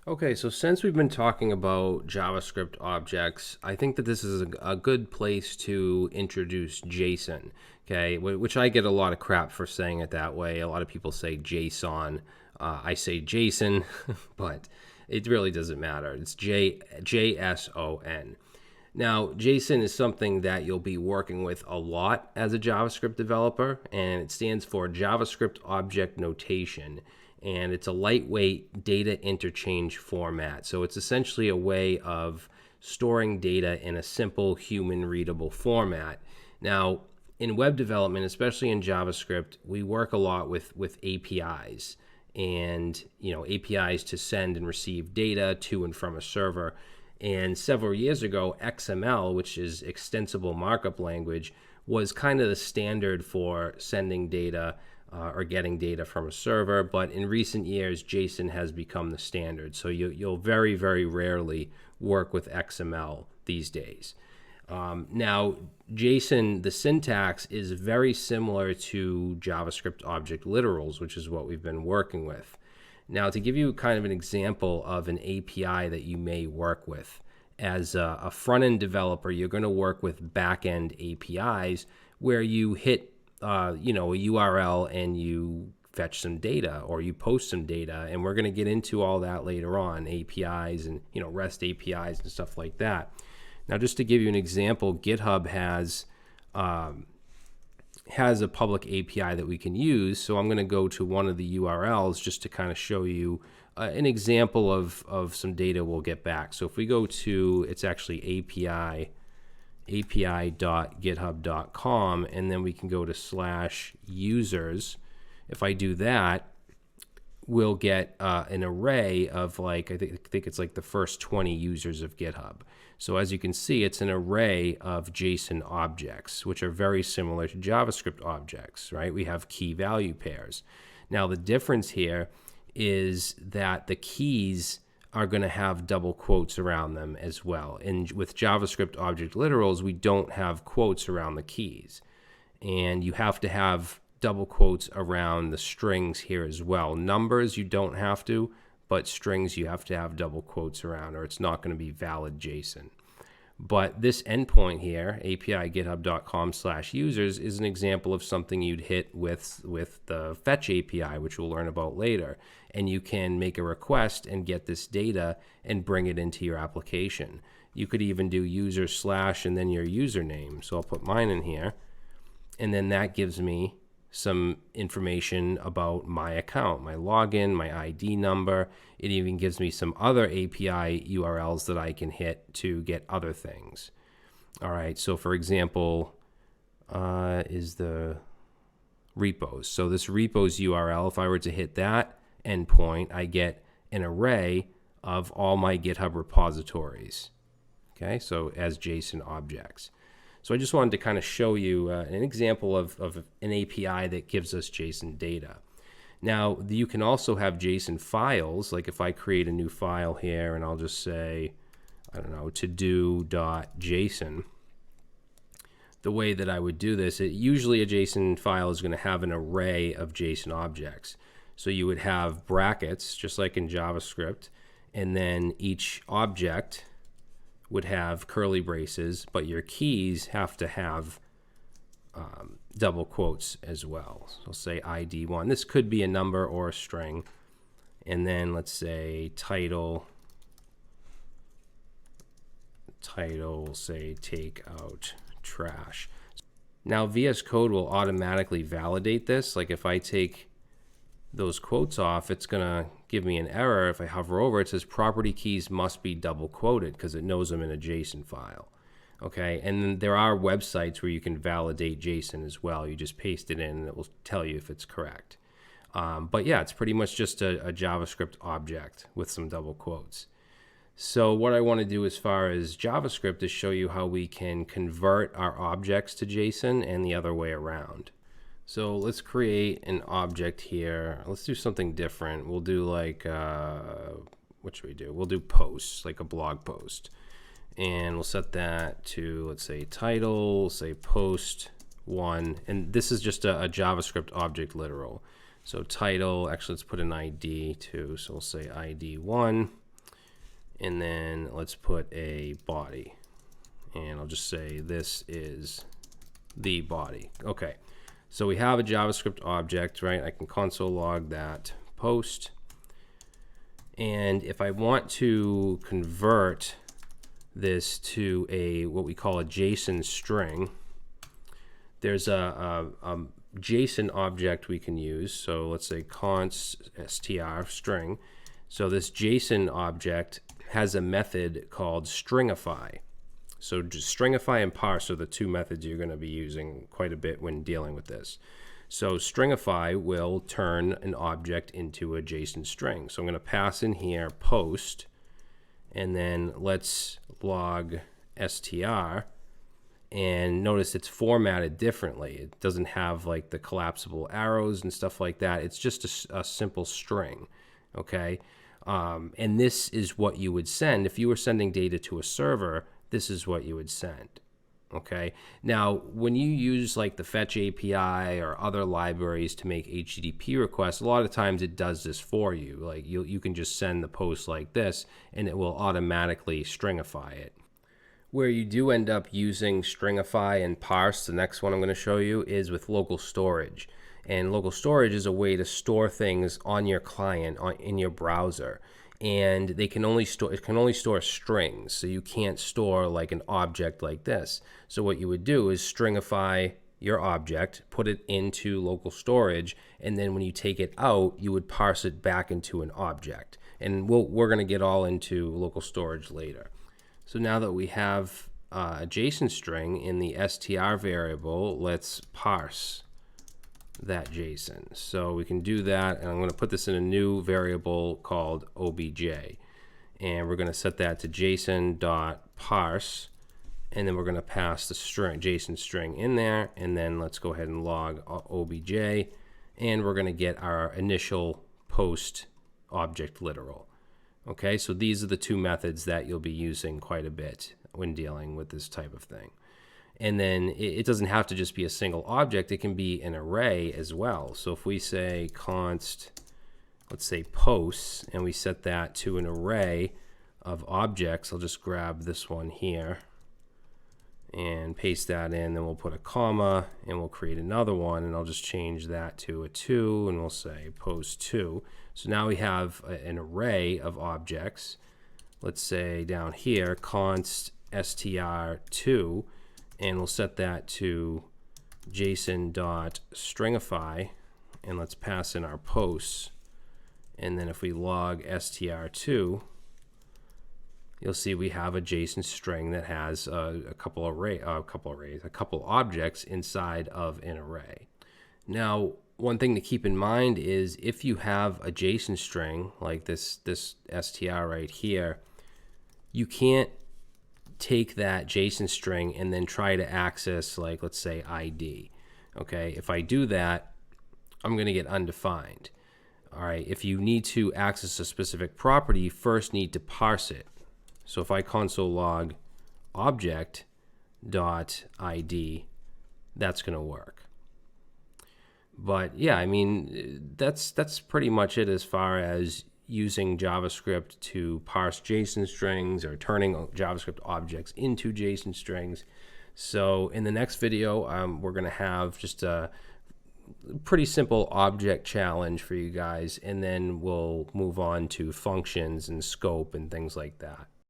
Okay, so since we've been talking about JavaScript objects, I think that this is a good place to introduce JSON, okay, which I get a lot of crap for saying it that way. A lot of people say JSON. I say JSON, but it really doesn't matter. It's JSON. Now, JSON is something that you'll be working with a lot as a JavaScript developer, and it stands for JavaScript Object Notation. And it's a lightweight data interchange format. So it's essentially a way of storing data in a simple human readable format. Now, in web development, especially in JavaScript, we work a lot with APIs and APIs to send and receive data to and from a server. And several years ago, XML, which is Extensible Markup Language, was kind of the standard for sending data or getting data from a server. But in recent years, JSON has become the standard. So you'll very, very rarely work with XML these days. Now, JSON, the syntax is very similar to JavaScript object literals, which is what we've been working with. Now, to give you kind of an example of an API that you may work with, as a front-end developer, you're going to work with back-end APIs where you hit a URL and you fetch some data or you post some data, and we're going to get into all that later on, APIs and REST APIs and stuff like that. Now, just to give you an example, GitHub has a public API that we can use. So I'm going to go to one of the URLs just to kind of show you an example of some data we'll get back. So if we go to, it's actually api.github.com, and then we can go to /users. If I do that, we'll get an array of I think it's like the first 20 users of GitHub. So as you can see, it's an array of JSON objects, which are very similar to JavaScript objects, right? We have key value pairs. Now, the difference here is that the keys are going to have double quotes around them as well. And with JavaScript object literals, we don't have quotes around the keys. And you have to have double quotes around the strings here as well. Numbers, you don't have to, but strings you have to have double quotes around, or it's not going to be valid JSON. But this endpoint here, api.github.com/users, is an example of something you'd hit with the fetch API, which we'll learn about later. And you can make a request and get this data and bring it into your application. You could even do user / and then your username. So I'll put mine in here. And then that gives me some information about my account, my login, my ID number. It even gives me some other API URLs that I can hit to get other things. All right, so for example, is the repos. So this repos URL, if I were to hit that endpoint, I get an array of all my GitHub repositories. Okay, so as JSON objects. So I just wanted to kind of show you an example of an API that gives us JSON data. Now, you can also have JSON files, like if I create a new file here and I'll just say, I don't know, todo.json. The way that I would do this, usually a JSON file is going to have an array of JSON objects. So you would have brackets, just like in JavaScript, and then each object would have curly braces, but your keys have to have double quotes as well. So say ID1. This could be a number or a string. And then let's say title, say take out trash. Now VS Code will automatically validate this. Like if I take those quotes off, it's going to give me an error. If I hover over, it says property keys must be double quoted because it knows them in a JSON file. Okay, and then there are websites where you can validate JSON as well. You just paste it in and it will tell you if it's correct. But yeah, it's pretty much just a JavaScript object with some double quotes. So what I want to do as far as JavaScript is show you how we can convert our objects to JSON and the other way around. So let's create an object here. Let's do something different. We'll do like, what should we do? We'll do posts, like a blog post. And we'll set that to, let's say, title, say post 1. And this is just a JavaScript object literal. So title, actually let's put an ID too. So we'll say ID 1. and then let's put a body, and I'll just say this is the body. Okay, so we have a JavaScript object, right? I can console log that post, and if I want to convert this to a what we call a JSON string, there's a JSON object we can use. So let's say const str string. So this JSON object has a method called stringify. So just stringify and parse are the two methods you're going to be using quite a bit when dealing with this. So stringify will turn an object into a JSON string. So I'm going to pass in here post, and then let's log str, and notice it's formatted differently. It doesn't have like the collapsible arrows and stuff like that. It's just a simple string, okay? And this is what you would send. If you were sending data to a server, this is what you would send, okay? Now, when you use like the Fetch API or other libraries to make HTTP requests, a lot of times it does this for you. Like you can just send the post like this, and it will automatically stringify it. Where you do end up using stringify and parse, the next one I'm going to show you, is with local storage. And local storage is a way to store things on your client in your browser. And it can only store strings, so you can't store like an object like this. So what you would do is stringify your object, put it into local storage, and then when you take it out, you would parse it back into an object. And we're going to get all into local storage later. So now that we have a JSON string in the str variable, let's parse that JSON. So we can do that, and I'm going to put this in a new variable called obj, and we're going to set that to json.parse, and then we're going to pass the string, JSON string in there, and then let's go ahead and log obj, and we're going to get our initial post object literal. Okay, so these are the two methods that you'll be using quite a bit when dealing with this type of thing. And then it doesn't have to just be a single object, it can be an array as well. So if we say const, let's say posts, and we set that to an array of objects, I'll just grab this one here and paste that in, then we'll put a comma, and we'll create another one, and I'll just change that to a 2, and we'll say post 2. So now we have an array of objects. Let's say down here, const str2, and we'll set that to json.stringify, and let's pass in our posts. And then if we log str2, you'll see we have a JSON string that has a couple objects inside of an array. Now, one thing to keep in mind is if you have a JSON string like this str right here, you can't take that JSON string and then try to access, like, let's say ID. Okay, if I do that, I'm going to get undefined. All right, if you need to access a specific property, you first need to parse it. So if I console log object.id, that's going to work. But yeah, I mean, that's pretty much it as far as using JavaScript to parse JSON strings or turning JavaScript objects into JSON strings. So in the next video, we're going to have just a pretty simple object challenge for you guys, and then we'll move on to functions and scope and things like that.